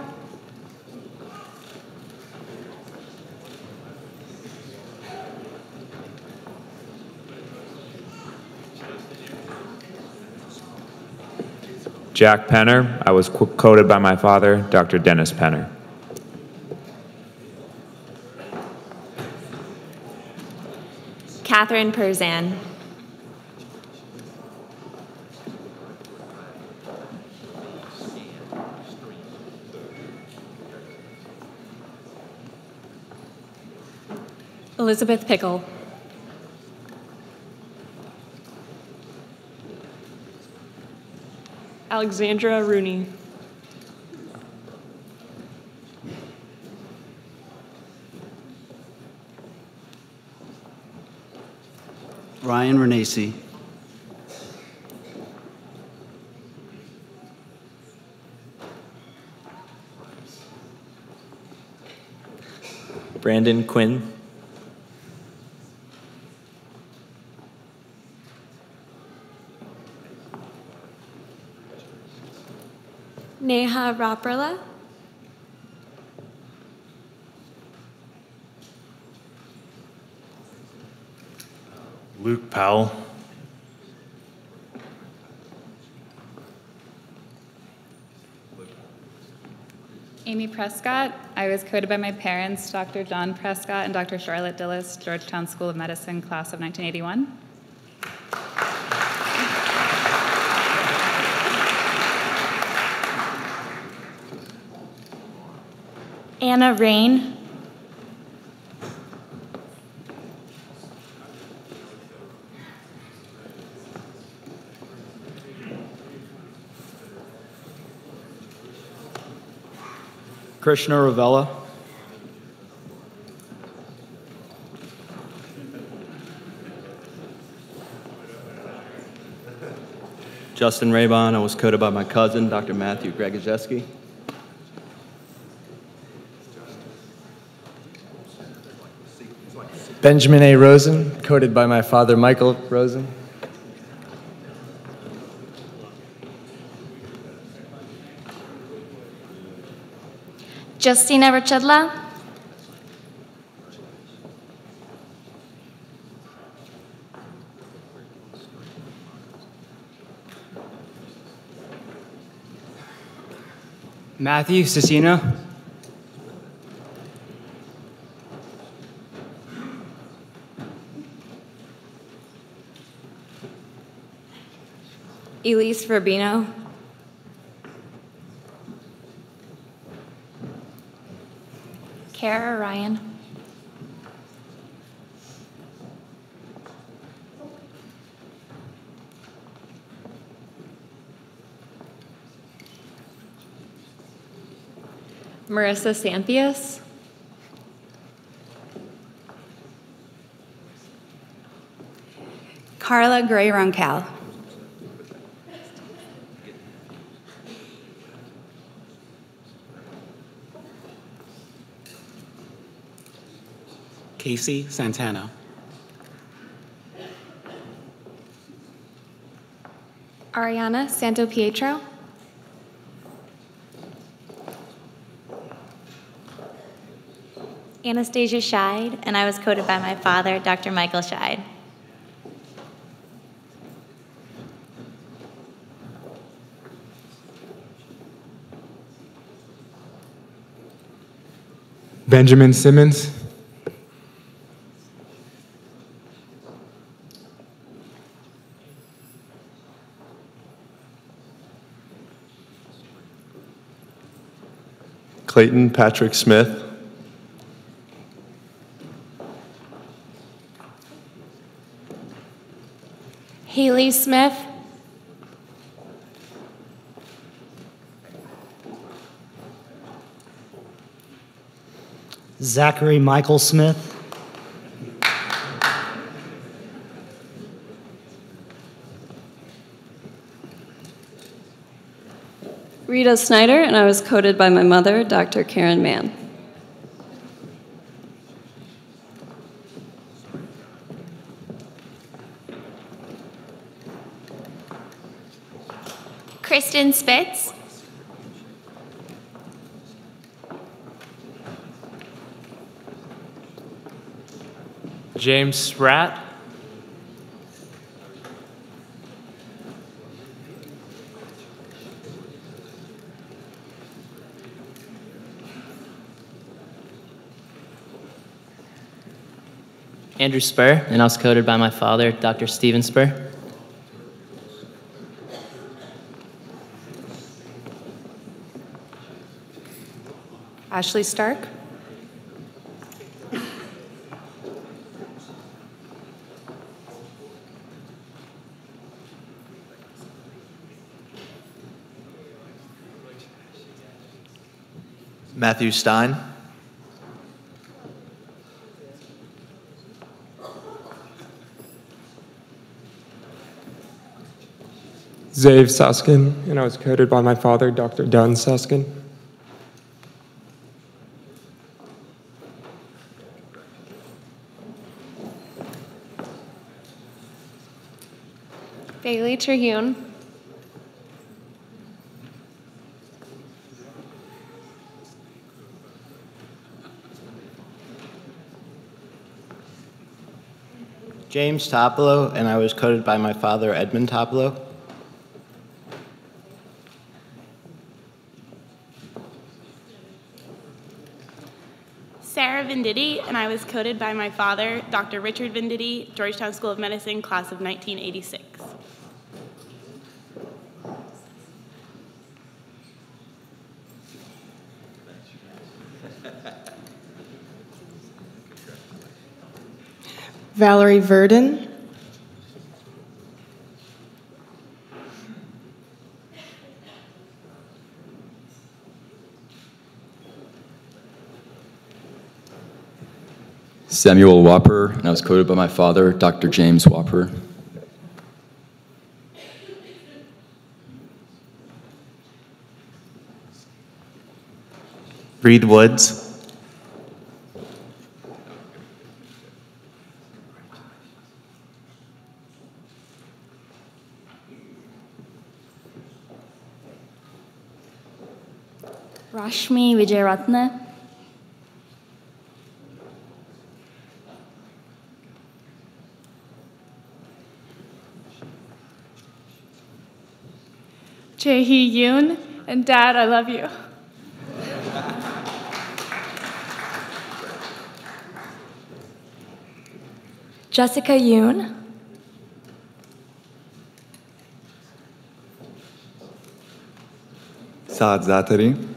Speaker 19: Jack Penner. I was coded by my father, Dr. Dennis Penner.
Speaker 22: Catherine Perzan.
Speaker 26: Elizabeth Pickle.
Speaker 20: Alexandra Rooney.
Speaker 27: Ryan Renacci.
Speaker 1: Brandon Quinn.
Speaker 25: Neha Raprala.
Speaker 16: Luke Powell.
Speaker 22: Amy Prescott. I was coded by my parents, Dr. John Prescott and Dr. Charlotte Dillis, Georgetown School of Medicine, class of 1981. Anna Rain.
Speaker 1: Krishna Ravella.
Speaker 3: Justin Raybon, I was coded by my cousin, Dr. Matthew Gregozeski.
Speaker 10: Benjamin A. Rosen, coded by my father, Michael Rosen.
Speaker 2: Justina Rachedla.
Speaker 10: Matthew Cecina.
Speaker 25: Elise Rubino.
Speaker 2: Kara Ryan.
Speaker 5: Marissa Samphius.
Speaker 25: Carla Gray Roncal.
Speaker 27: Casey Santana.
Speaker 11: Ariana Santo Pietro.
Speaker 25: Anastasia Scheid, and I was coded by my father, Dr. Michael Scheid.
Speaker 9: Benjamin Simmons.
Speaker 6: Clayton Patrick Smith.
Speaker 2: Haley Smith.
Speaker 8: Zachary Michael Smith.
Speaker 20: Rita Snyder, and I was coded by my mother, Dr. Karen Mann.
Speaker 2: Kristen Spitz.
Speaker 21: James Spratt.
Speaker 1: Andrew Spur, and I was coded by my father, Dr. Stephen Spur.
Speaker 11: Ashley Stark.
Speaker 13: Matthew Stein.
Speaker 9: Zave Suskin, and I was coded by my father, Dr. Dunn Suskin.
Speaker 11: Bailey Terhune.
Speaker 27: James Topolo, and I was coded by my father, Edmund Topolo.
Speaker 14: Sarah Venditti, and I was coded by my father, Dr. Richard Venditti, Georgetown School of Medicine, class of 1986.
Speaker 23: Valerie Verdon.
Speaker 24: Samuel Whopper, and I was coded by my father, Dr. James Whopper.
Speaker 8: Reed Woods.
Speaker 25: Rashmi Vijayaratne.
Speaker 4: Jae-hee Yoon, and Dad, I love you.
Speaker 25: Jessica Yoon.
Speaker 7: Saad Zatari.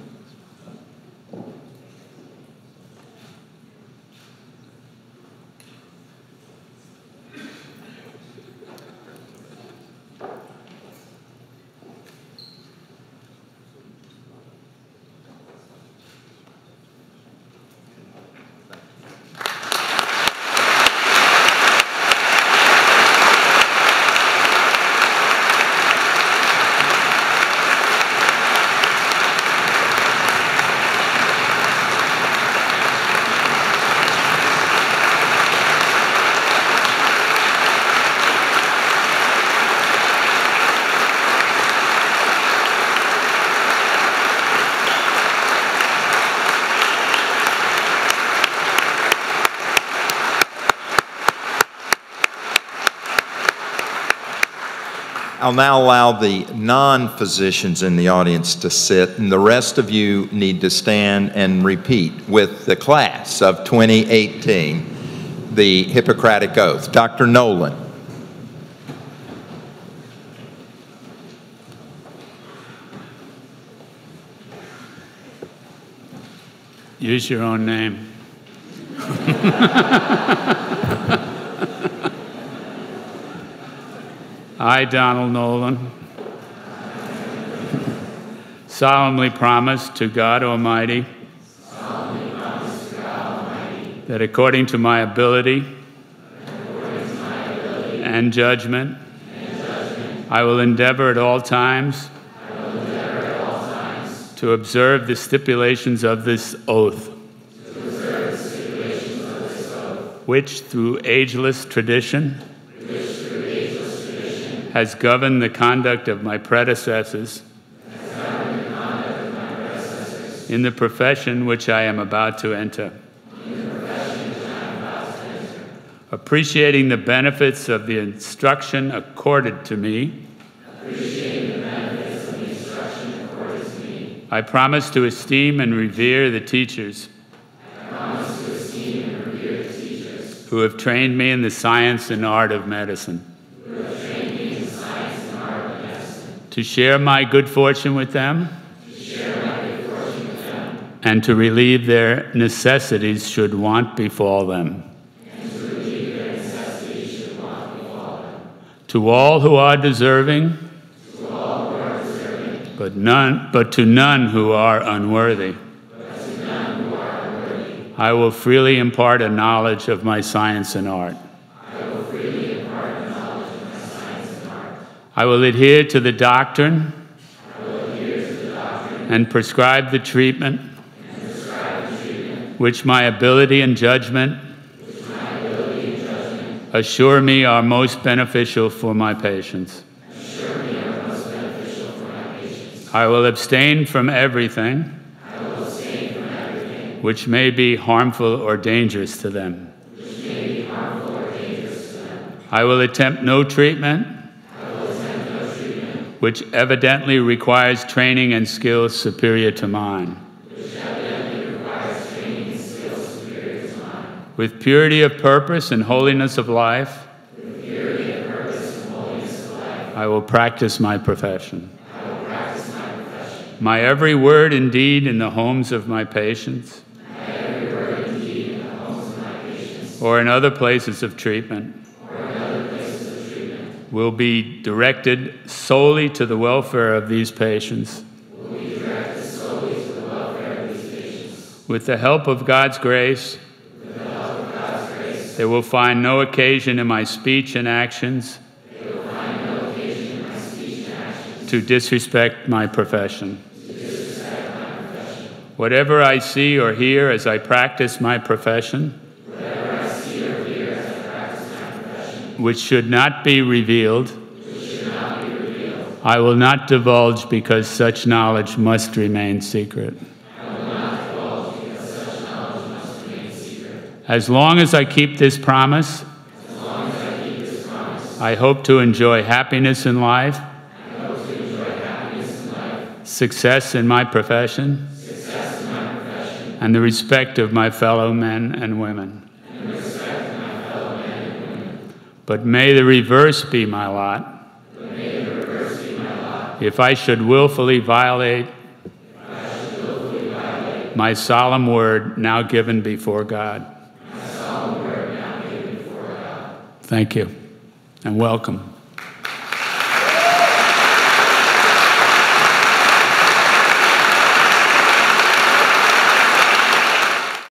Speaker 12: I'll now allow the non-physicians in the audience to sit, and the rest of you need to stand and repeat with the class of 2018 the Hippocratic Oath. Dr. Nolan.
Speaker 13: Use your own name. I, Donald Nolan, solemnly promise to God Almighty that according to my ability and judgment, I will endeavor at all times to observe the stipulations of this oath, which through ageless tradition has governed the conduct of my predecessors in the profession which I am about to enter. Appreciating the benefits of the instruction accorded to me, I promise to esteem and revere the teachers who have trained me in the science and art of medicine. To share my good fortune with them, and to relieve their necessities should want befall them. To all who are deserving, but to none who are unworthy, I will freely impart a knowledge of my science and art. I will adhere to the doctrine and prescribe the treatment which my ability and judgment assure me are most beneficial for my patients. I will abstain from everything which may be harmful or dangerous to them. I will attempt no treatment which evidently requires training and skills superior to mine. With purity of purpose and holiness of life, I will practice my profession. My every word and deed in the homes of my patients, or in other places of treatment, will be directed solely to the welfare of these patients. With the help of God's grace, they will find no occasion in my speech and actions to disrespect my profession. Whatever I see or hear as I practice my profession, which should not be revealed, I will not divulge because such knowledge must remain secret. As long as I keep this promise, I hope to enjoy happiness in life, success in my profession, and the respect of my fellow men and women. But may the reverse be my lot. If I should willfully violate my solemn word now given before God. Thank you and welcome.